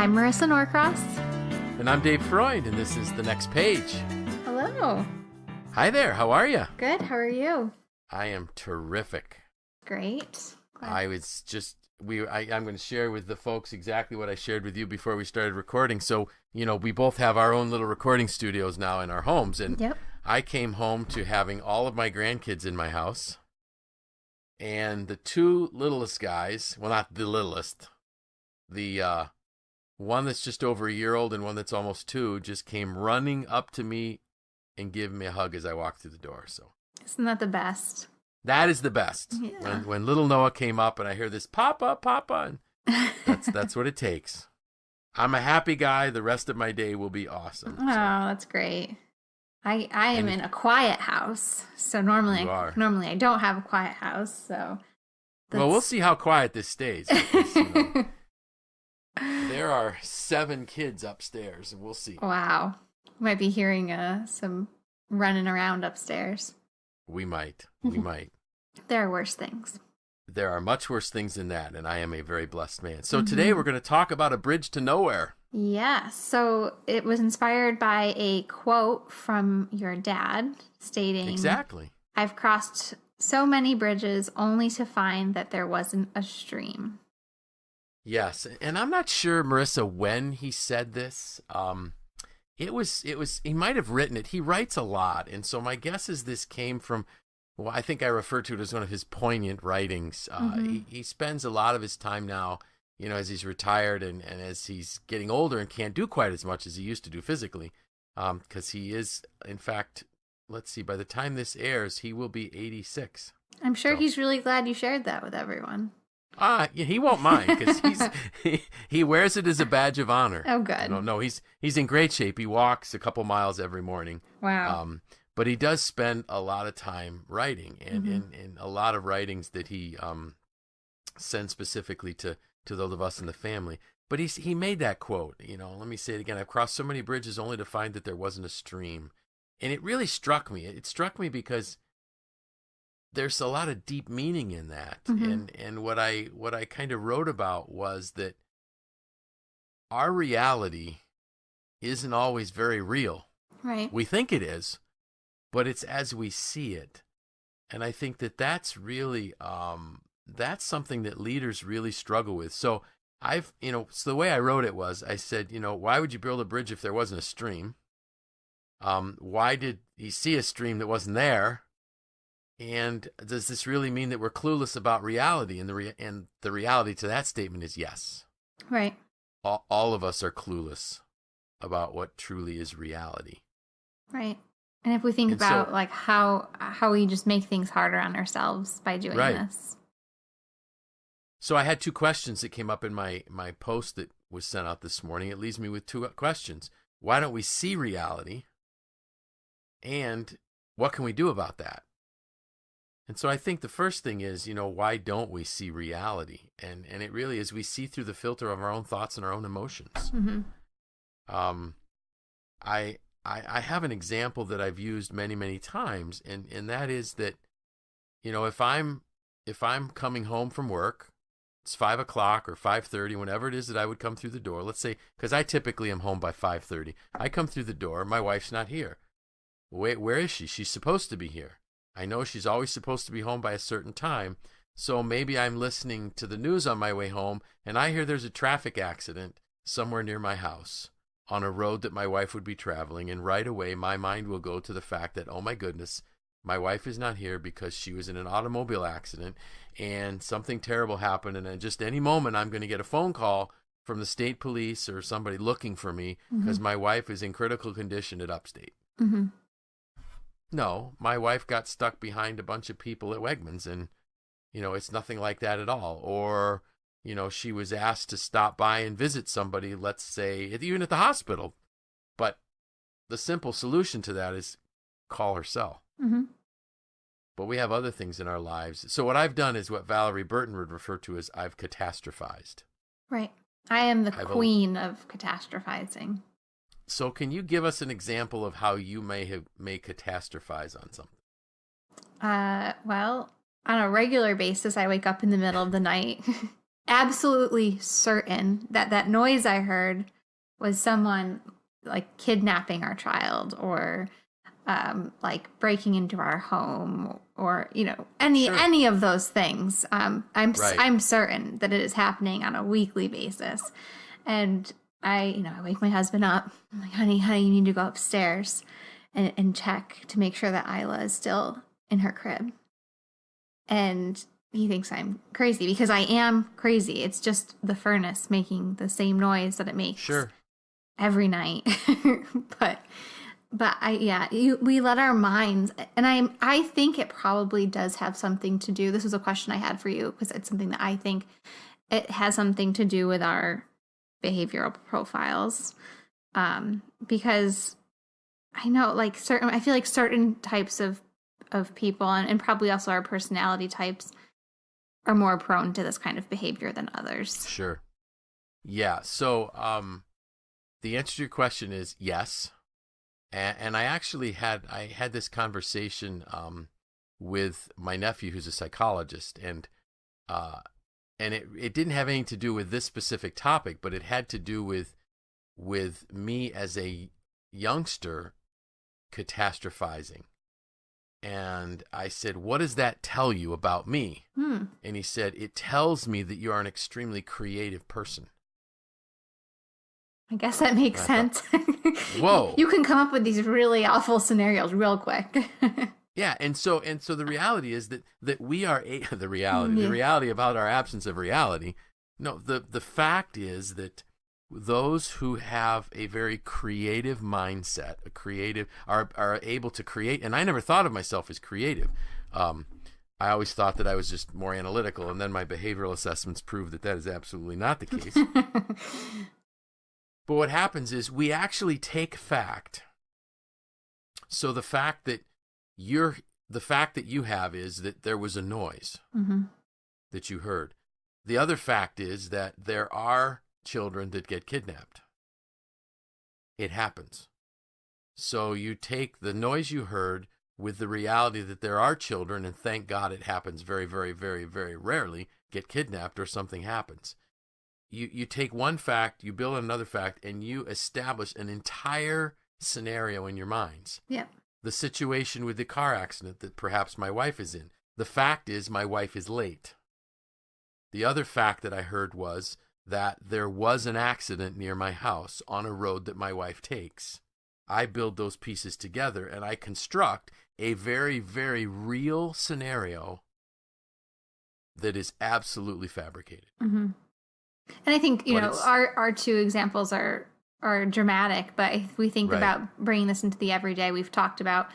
I'm Marisa Norcross. And I'm Dave Freund, and this is The Next Page. Hello. Hi there, how are you? Good, how are you? I am terrific. Great. Glad. I was just, I'm going to share with the folks exactly what I shared with you before we started recording. So, we both have our own little recording studios now in our homes, and Yep. I came home to having all of my grandkids in my house, and the two littlest guys, well, not the littlest, the one that's just over a year old and one that's almost 2, just came running up to me and giving me a hug as I walked through the door. So Isn't that the best? that is the best. Yeah. When little Noah came up and I hear this Papa, Papa, and that's what it takes. I'm a happy guy. The rest of my day will be awesome. Oh, that's great. I am in a quiet house, so normally I don't have a quiet house. So well, we'll see how quiet this stays. Because, there are 7 kids upstairs, and we'll see. Wow. Might be hearing some running around upstairs. We might. There are worse things. There are much worse things than that, and I am a very blessed man. So today we're going to talk about a bridge to nowhere. Yeah, so it was inspired by a quote from your dad stating, Exactly. "I've crossed so many bridges only to find that there wasn't a stream." Yes, and I'm not sure, Marisa, when he said this. It was, he might have written it. He writes a lot, and so my guess is this came from, well, I think I refer to it as one of his poignant writings. He spends a lot of his time now, as he's retired and as he's getting older and can't do quite as much as he used to do physically, because he is, in fact, let's see, by the time this airs, he will be 86. I'm sure he's really glad you shared that with everyone. Yeah, he won't mind because he wears it as a badge of honor. Oh, good. No, he's in great shape. He walks a couple miles every morning. Wow. But he does spend a lot of time writing, and a lot of writings that he sends specifically to those of us in the family. But he made that quote. Let me say it again. I've crossed so many bridges only to find that there wasn't a stream, and it really struck me. It struck me because there's a lot of deep meaning in that. And what I kind of wrote about was that our reality isn't always very real. Right. We think it is, but it's as we see it. And I think that's really, that's something that leaders really struggle with. So so the way I wrote it was, I said, why would you build a bridge if there wasn't a stream? Why did he see a stream that wasn't there? And does this really mean that we're clueless about reality? And the reality to that statement is yes. Right. All of us are clueless about what truly is reality. Right. And if we think about like how we just make things harder on ourselves by doing this. So I had 2 questions that came up in my post that was sent out this morning. It leaves me with 2 questions. Why don't we see reality? And what can we do about that? And so I think the first thing is, why don't we see reality? And it really is, we see through the filter of our own thoughts and our own emotions. I have an example that I've used many, many times, and that is that, if I'm coming home from work, it's 5 o'clock or 5:30, whenever it is that I would come through the door. Let's say, because I typically am home by 5:30. I come through the door, my wife's not here. Wait, where is she? She's supposed to be here. I know she's always supposed to be home by a certain time, so maybe I'm listening to the news on my way home, and I hear there's a traffic accident somewhere near my house on a road that my wife would be traveling, and right away my mind will go to the fact that, oh my goodness, my wife is not here because she was in an automobile accident, and something terrible happened, and at just any moment I'm going to get a phone call from the state police or somebody looking for me because my wife is in critical condition at Upstate. No, my wife got stuck behind a bunch of people at Wegmans, and, it's nothing like that at all. Or, she was asked to stop by and visit somebody, let's say, even at the hospital. But the simple solution to that is call her cell. But we have other things in our lives. So what I've done is what Valerie Burton would refer to as I've catastrophized. Right. I am the queen of catastrophizing. So can you give us an example of how you may catastrophize on something? Well, on a regular basis, I wake up in the middle of the night absolutely certain that that noise I heard was someone like kidnapping our child or like breaking into our home or Sure. any of those things. Right. I'm certain that it is happening on a weekly basis, and I wake my husband up. I'm like, honey, you need to go upstairs and check to make sure that Isla is still in her crib. And he thinks I'm crazy because I am crazy. It's just the furnace making the same noise that it makes Sure. every night. but we let our minds, and I think it probably does have something to do. This was a question I had for you because it's something that I think it has something to do with our behavioral profiles. Because I know I feel like certain types of people and probably also our personality types are more prone to this kind of behavior than others. Sure. Yeah. So, the answer to your question is yes. And I actually had this conversation with my nephew, who's a psychologist, and it didn't have anything to do with this specific topic, but it had to do with me as a youngster catastrophizing. And I said, "What does that tell you about me?" And he said, "It tells me that you are an extremely creative person." I guess that makes sense. Whoa. You can come up with these really awful scenarios real quick. Yeah, and so the reality is that we are the reality about our absence of reality. No, the fact is that those who have a very creative mindset, are able to create. And I never thought of myself as creative. I always thought that I was just more analytical, and then my behavioral assessments prove that is absolutely not the case. But what happens is we actually take fact. So the fact that you have is that there was a noise that you heard. The other fact is that there are children that get kidnapped. It happens. So you take the noise you heard with the reality that there are children, and thank God it happens very, very, very, very rarely, get kidnapped or something happens. You take one fact, you build another fact, and you establish an entire scenario in your minds. Yeah. The situation with the car accident that perhaps my wife is in. The fact is my wife is late. The other fact that I heard was that there was an accident near my house on a road that my wife takes. I build those pieces together and I construct a very, very real scenario that is absolutely fabricated. Mm-hmm. And I think, our two examples are dramatic, but if we think about bringing this into the everyday, we've talked about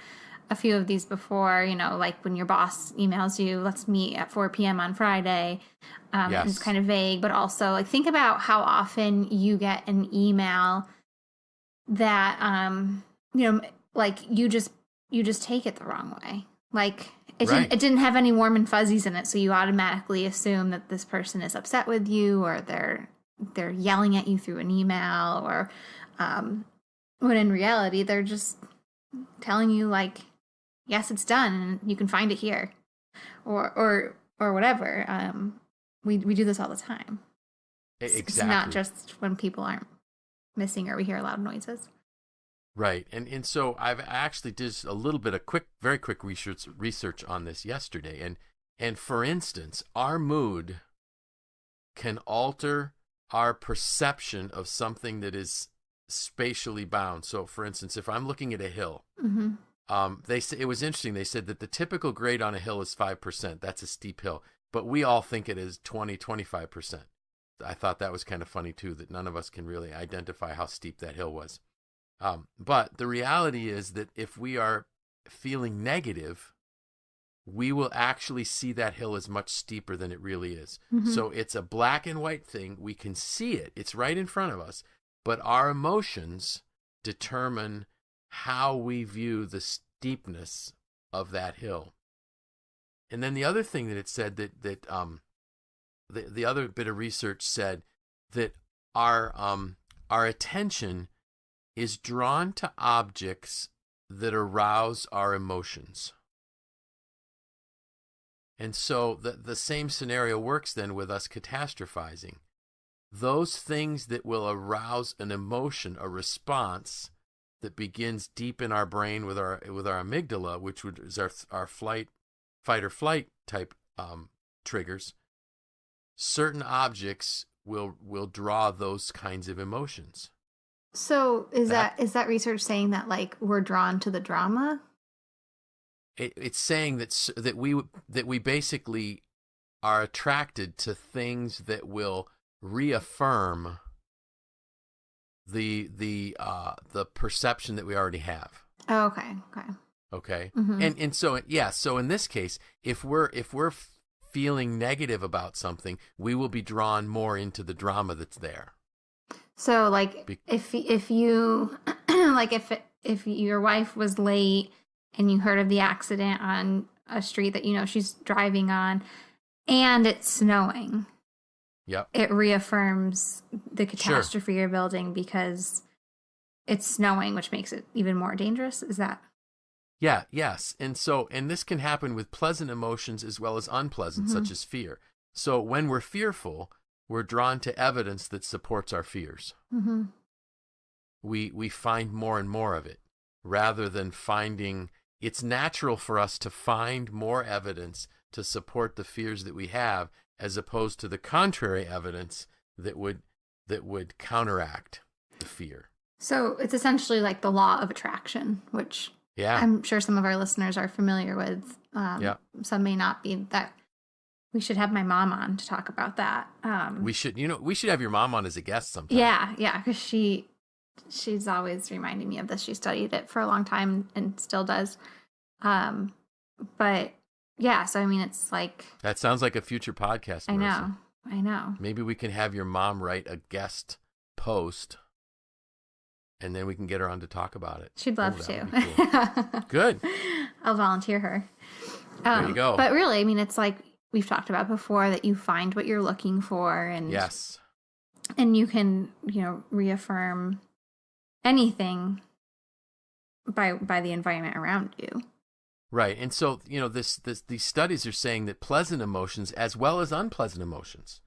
a few of these before, like when your boss emails you, let's meet at 4 p.m. on Friday. Yes. It's kind of vague, but also like think about how often you get an email that, like you just take it the wrong way. Like it didn't have any warm and fuzzies in it. So you automatically assume that this person is upset with you or they're yelling at you through an email or, when in reality, they're just telling you like, yes, it's done and you can find it here or whatever. We do this all the time. Exactly. It's not just when people aren't missing or we hear loud noises. Right. And so I actually did a little bit of very quick research on this yesterday. And for instance, our mood can alter our perception of something that is spatially bound. So for instance, if I'm looking at a hill, it was interesting. They said that the typical grade on a hill is 5%. That's a steep hill. But we all think it is 25%. I thought that was kind of funny too, that none of us can really identify how steep that hill was. But the reality is that if we are feeling negative, we will actually see that hill as much steeper than it really is. Mm-hmm. So it's a black and white thing. We can see it. It's right in front of us. But our emotions determine how we view the steepness of that hill. And then the other thing that it said that the other bit of research said that our attention is drawn to objects that arouse our emotions. And so the same scenario works then with us catastrophizing. Those things that will arouse an emotion, a response that begins deep in our brain with our amygdala, which is our fight or flight type triggers. Certain objects will draw those kinds of emotions. So is that research saying that like we're drawn to the drama? It's saying that we basically are attracted to things that will reaffirm the perception that we already have. Oh, okay. Mm-hmm. And so in this case, if we're feeling negative about something, we will be drawn more into the drama that's there. So like if you like if your wife was late and you heard of the accident on a street that she's driving on and it's snowing. Yep. It reaffirms the catastrophe you're building because it's snowing, which makes it even more dangerous. Is that? Yeah, yes. And this can happen with pleasant emotions as well as unpleasant, such as fear. So when we're fearful, we're drawn to evidence that supports our fears. Mm-hmm. We find more and more of it rather than finding. It's natural for us to find more evidence to support the fears that we have, as opposed to the contrary evidence that would counteract the fear. So it's essentially like the law of attraction, which I'm sure some of our listeners are familiar with. Some may not be. That we should have my mom on to talk about that. We should have your mom on as a guest sometime. Yeah, because she's always reminding me of this. She studied it for a long time and still does. But yeah, so I mean, it's like that sounds like a future podcast. Marisa. I know. Maybe we can have your mom write a guest post, and then we can get her on to talk about it. She'd love to. Cool. Good. I'll volunteer her. There you go. But really, I mean, it's like we've talked about before, that you find what you're looking for, and yes, and you can reaffirm anything by the environment around you. Right. And so, these studies are saying that pleasant emotions as well as unpleasant emotions.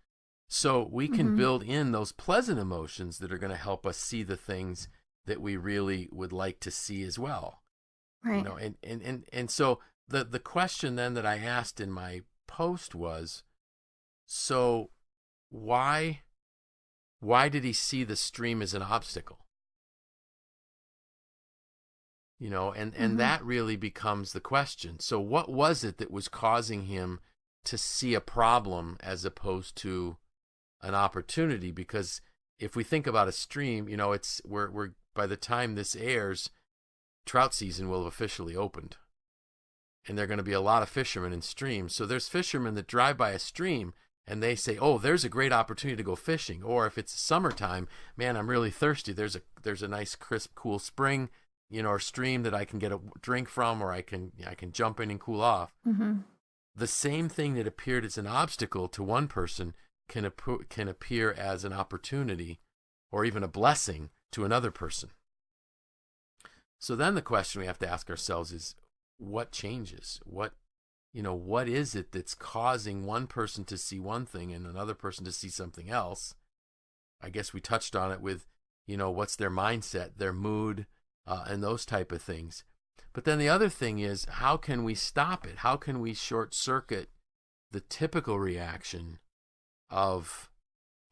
So we can build in those pleasant emotions that are going to help us see the things that we really would like to see as well. Right. And so the question then that I asked in my post was, so why did he see the stream as an obstacle? And that really becomes the question. So what was it that was causing him to see a problem as opposed to an opportunity? Because if we think about a stream, we're by the time this airs, trout season will have officially opened. And there are going to be a lot of fishermen in streams. So there's fishermen that drive by a stream and they say, oh, there's a great opportunity to go fishing. Or if it's summertime, man, I'm really thirsty. There's a nice, crisp, cool spring, or stream that I can get a drink from, or I can jump in and cool off. Mm-hmm. The same thing that appeared as an obstacle to one person can appear as an opportunity or even a blessing to another person. So then the question we have to ask ourselves is, what changes? What is it that's causing one person to see one thing and another person to see something else? I guess we touched on it with, what's their mindset, their mood, and those type of things. But then the other thing is, how can we stop it? How can we short circuit the typical reaction of,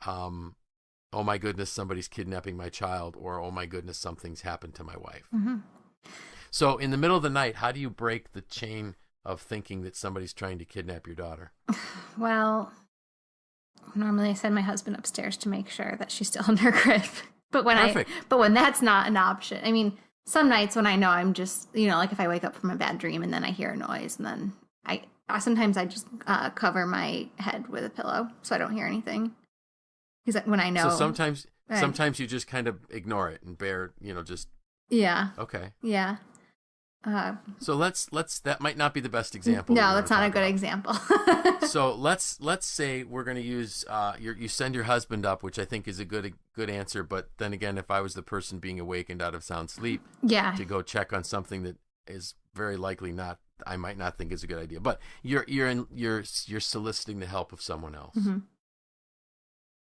oh my goodness, somebody's kidnapping my child, or oh my goodness, something's happened to my wife. Mm-hmm. So in the middle of the night, how do you break the chain of thinking that somebody's trying to kidnap your daughter? Well, normally I send my husband upstairs to make sure that she's still in her crib. But when that's not an option, I mean, some nights when I know I'm just, like if I wake up from a bad dream and then I hear a noise, and then sometimes I just cover my head with a pillow so I don't hear anything. Because when I know. So sometimes you just kind of ignore it and bear, just. Yeah. Okay. Yeah. So let's that might not be the best example. No, that's not a good example. So let's say we're going to use you send your husband up, which I think is a good answer. But then again, if I was the person being awakened out of sound sleep, to go check on something that is very likely not I might not think is a good idea. But you're soliciting the help of someone else. Mm-hmm.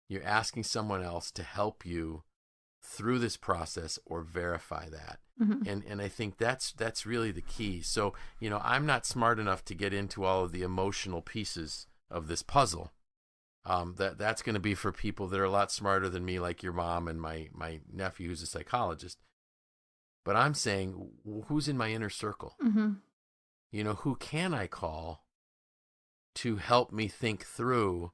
You're asking someone else to help you through this process or verify that. Mm-hmm. And I think that's really the key. So, I'm not smart enough to get into all of the emotional pieces of this puzzle. That's going to be for people that are a lot smarter than me, like your mom and my nephew who's a psychologist. But I'm saying, who's in my inner circle? Mm-hmm. Who can I call to help me think through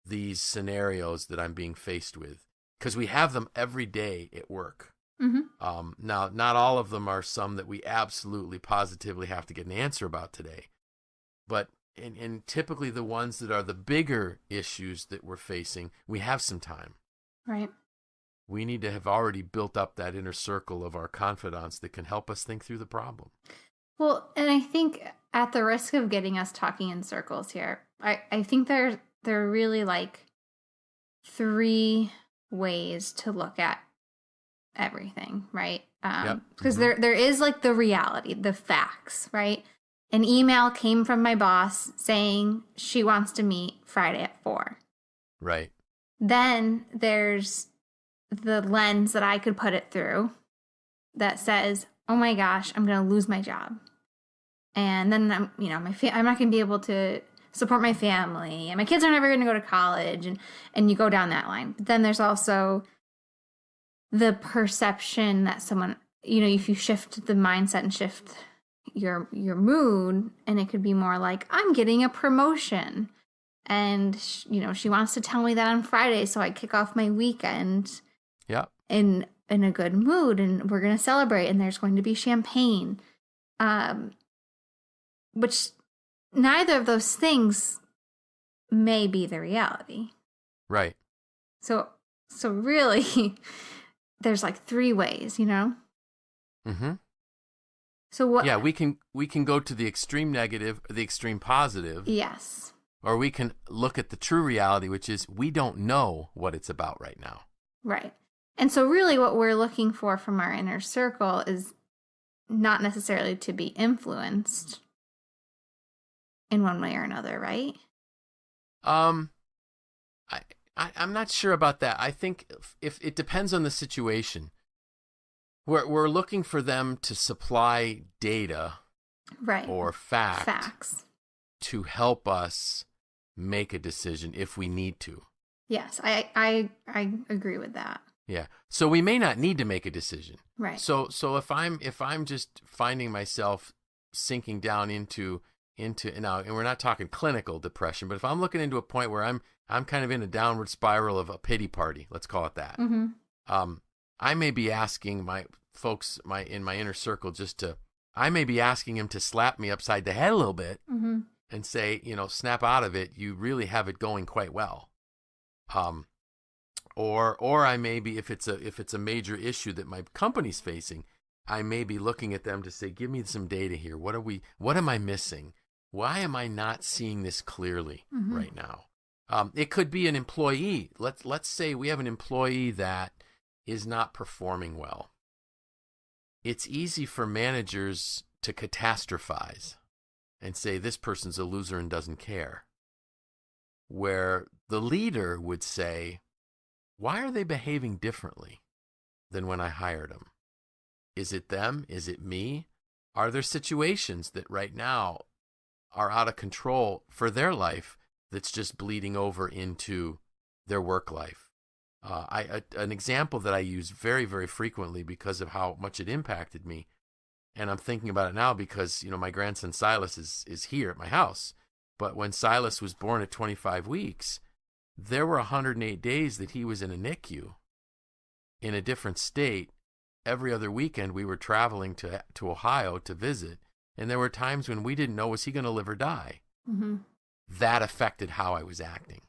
these scenarios that I'm being faced with? Because we have them every day at work. Mm-hmm. Now, not all of them are some that we absolutely positively have to get an answer about today. But and typically the ones that are the bigger issues that we're facing, we have some time. Right. We need to have already built up that inner circle of our confidants that can help us think through the problem. Well, and I think at the risk of getting us talking in circles here, I think there are really like 3 ways to look at everything, right? Because Mm-hmm. there is like the reality, the facts, right? An email came from my boss saying she wants to meet Friday at 4. Right. Then there's the lens that I could put it through that says, oh my gosh, I'm going to lose my job. And then I'm not going to be able to support my family, and my kids are never going to go to college, and you go down that line. But then there's also the perception that someone, if you shift the mindset and shift your mood, and it could be more like, I'm getting a promotion, and she wants to tell me that on Friday so I kick off my weekend in a good mood, and we're going to celebrate, and there's going to be champagne, which neither of those things may be the reality. Right. So really there's like 3 ways, Mm-hmm. So what? Yeah, we can go to the extreme negative, or the extreme positive. Yes. Or we can look at the true reality, which is we don't know what it's about right now. Right. And so really what we're looking for from our inner circle is not necessarily to be influenced in one way or another, right? I'm not sure about that. I think if it depends on the situation. We're looking for them to supply data, right, or facts to help us make a decision if we need to. Yes, I agree with that. Yeah. So we may not need to make a decision. Right. So if I'm just finding myself sinking down into now, and we're not talking clinical depression, but if I'm looking into a point where I'm kind of in a downward spiral of a pity party, let's call it that. Mm-hmm. I may be asking my folks in my inner circle I may be asking him to slap me upside the head a little bit, mm-hmm. and say, snap out of it. You really have it going quite well. Or I may be, if it's a major issue that my company's facing, I may be looking at them to say, give me some data here. What am I missing? Why am I not seeing this clearly mm-hmm. right now? It could be an employee. Let's say we have an employee that is not performing well. It's easy for managers to catastrophize and say this person's a loser and doesn't care. Where the leader would say, why are they behaving differently than when I hired them? Is it them? Is it me? Are there situations that right now are out of control for their life that's just bleeding over into their work life? An example that I use very, very frequently because of how much it impacted me, and I'm thinking about it now because, my grandson Silas is here at my house. But when Silas was born at 25 weeks, there were 108 days that he was in a NICU in a different state. Every other weekend we were traveling to Ohio to visit, and there were times when we didn't know, was he going to live or die? Mm-hmm. That affected how I was acting.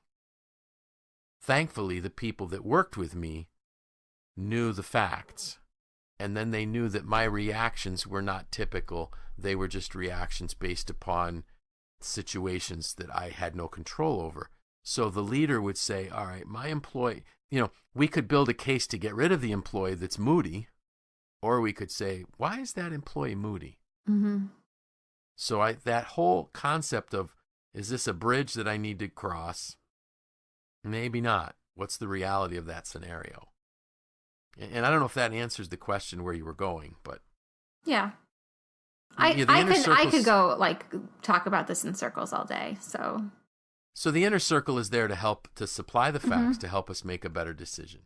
Thankfully, the people that worked with me knew the facts, and then they knew that my reactions were not typical. They were just reactions based upon situations that I had no control over. So the leader would say, all right, my employee, we could build a case to get rid of the employee that's moody, or we could say, why is that employee moody? Mm-hmm. So that whole concept of, is this a bridge that I need to cross? Maybe not. What's the reality of that scenario? And I don't know if that answers the question where you were going, but yeah. I could go like talk about this in circles all day. So the inner circle is there to help to supply the facts to help us make a better decision.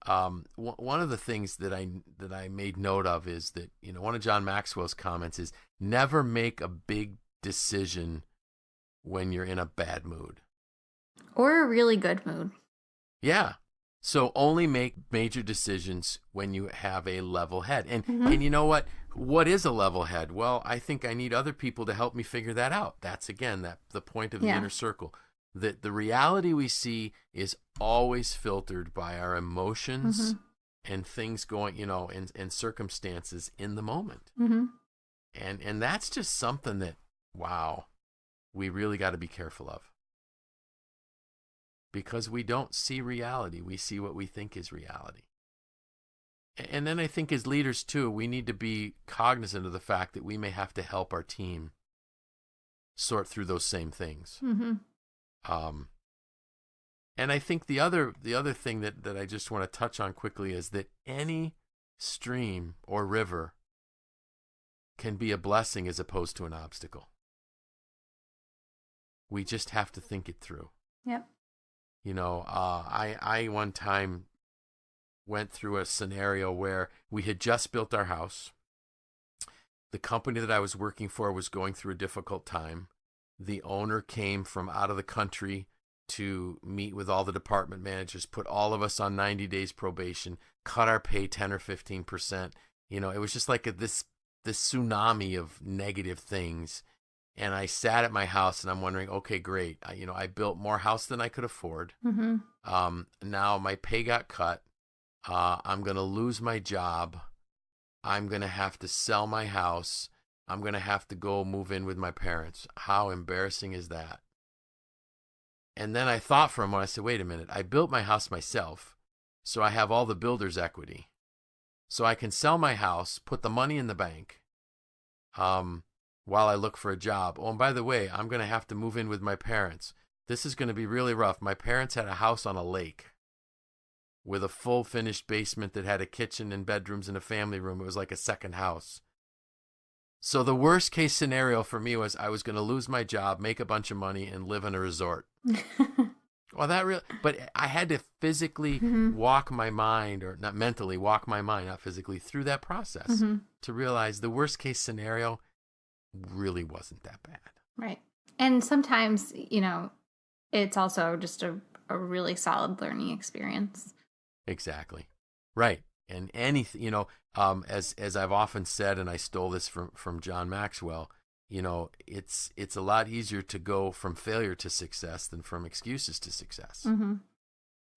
One of the things that I made note of is that, one of John Maxwell's comments is, never make a big decision when you're in a bad mood or a really good mood. Yeah. So only make major decisions when you have a level head. And you know what? What is a level head? Well, I think I need other people to help me figure that out. That's, again, the point of the inner circle. That the reality we see is always filtered by our emotions and things going, and circumstances in the moment. And that's just something that, wow, we really got to be careful of. Because we don't see reality. We see what we think is reality. And then I think as leaders, too, we need to be cognizant of the fact that we may have to help our team sort through those same things. And I think the other thing that I just want to touch on quickly is that any stream or river can be a blessing as opposed to an obstacle. We just have to think it through. Yep. I one time went through a scenario where we had just built our house. The company that I was working for was going through a difficult time. The owner came from out of the country to meet with all the department managers, put all of us on 90 days probation, cut our pay 10 or 15%. It was just like this tsunami of negative things. And I sat at my house and I'm wondering, okay, great. I built more house than I could afford. Now my pay got cut. I'm going to lose my job. I'm going to have to sell my house. I'm going to have to go move in with my parents. How embarrassing is that? And then I thought for a moment, I said, wait a minute. I built my house myself, so I have all the builder's equity. So I can sell my house, put the money in the bank, while I look for a job. Oh, and by the way, I'm going to have to move in with my parents. This is going to be really rough. My parents had a house on a lake with a full finished basement that had a kitchen and bedrooms and a family room. It was like a second house. So the worst case scenario for me was I was going to lose my job, make a bunch of money, and live in a resort. But I had to physically walk my mind, or not mentally walk my mind, not physically, through that process to realize the worst case scenario really wasn't that bad. Right. And sometimes, it's also just a really solid learning experience. Exactly. Right. And anything, as I've often said, and I stole this from John Maxwell, it's a lot easier to go from failure to success than from excuses to success.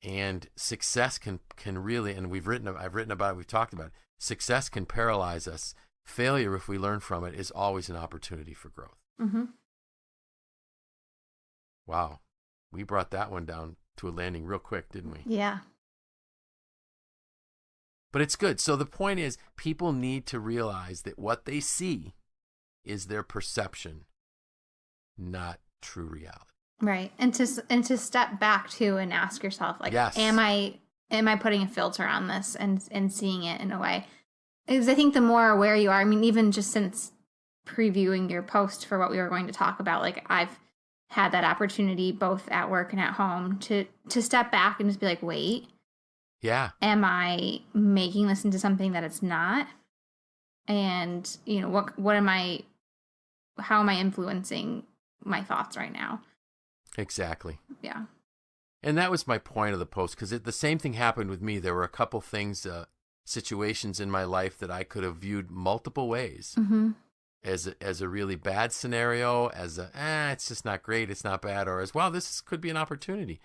And success can really, and I've written about it, we've talked about it, success can paralyze us. Failure, if we learn from it, is always an opportunity for growth. Wow. We brought that one down to a landing real quick, didn't we? Yeah. But it's good. So the point is, people need to realize that what they see is their perception, not true reality. Right. And to step back too and ask yourself, like, yes. am I putting a filter on this and seeing it in a way? Because I think the more aware you are, even just since previewing your post for what we were going to talk about, like, I've had that opportunity both at work and at home to step back and just be like, wait. Yeah. Am I making this into something that it's not? And, how am I influencing my thoughts right now? Exactly. Yeah. And that was my point of the post, because the same thing happened with me. There were a couple things, situations in my life that I could have viewed multiple ways. As a really bad scenario, as it's just not great, it's not bad, or as, well, this could be an opportunity.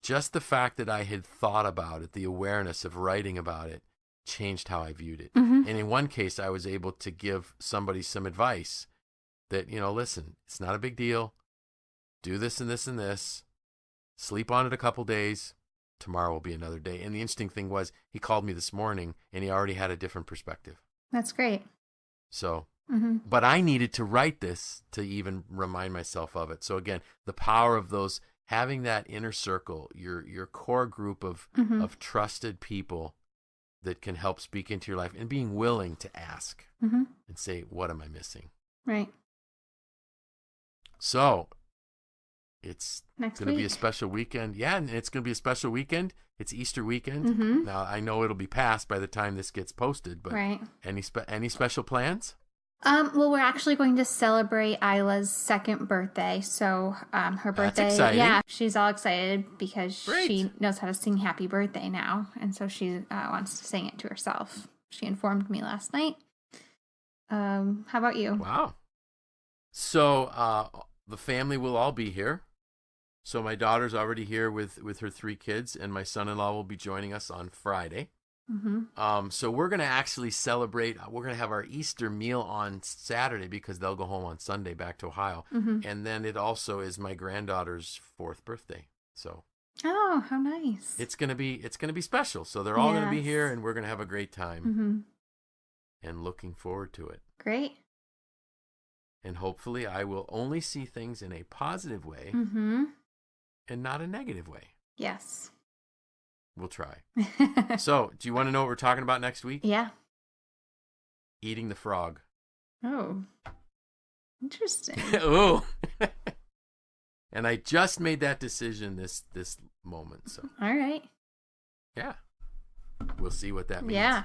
Just the fact that I had thought about it, the awareness of writing about it, changed how I viewed it. And in one case, I was able to give somebody some advice that, listen, it's not a big deal. Do this and this and this. Sleep on it a couple days. Tomorrow will be another day. And the interesting thing was, he called me this morning and he already had a different perspective. That's great. So But I needed to write this to even remind myself of it. So again, the power of those, having that inner circle, your core group of trusted people that can help speak into your life, and being willing to ask and say, what am I missing? Right. So it's going to be a special weekend. Yeah, and it's going to be a special weekend. It's Easter weekend. Now, I know it'll be past by the time this gets posted, but any special plans? Well, we're actually going to celebrate Isla's second birthday. So, her birthday. That's exciting. Yeah, she's all excited because she knows how to sing Happy Birthday now. And so she wants to sing it to herself. She informed me last night. How about you? Wow. So, the family will all be here. So my daughter's already here with her 3 kids, and my son-in-law will be joining us on Friday. So we're going to actually celebrate. We're going to have our Easter meal on Saturday because they'll go home on Sunday back to Ohio. And then it also is my granddaughter's 4th birthday. So oh, how nice. It's going to be special. So they're all going to be here, and we're going to have a great time. And looking forward to it. Great. And hopefully I will only see things in a positive way and not a negative way. Yes. We'll try. So, do you want to know what we're talking about next week? Yeah. Eating the frog. Oh. Interesting. Oh. And I just made that decision this moment. So. All right. Yeah. We'll see what that means. Yeah.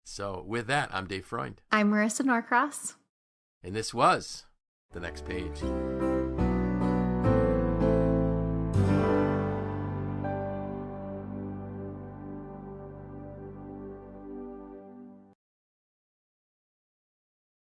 So, with that, I'm Dave Freund. I'm Marisa Norcross. And this was The Next Page.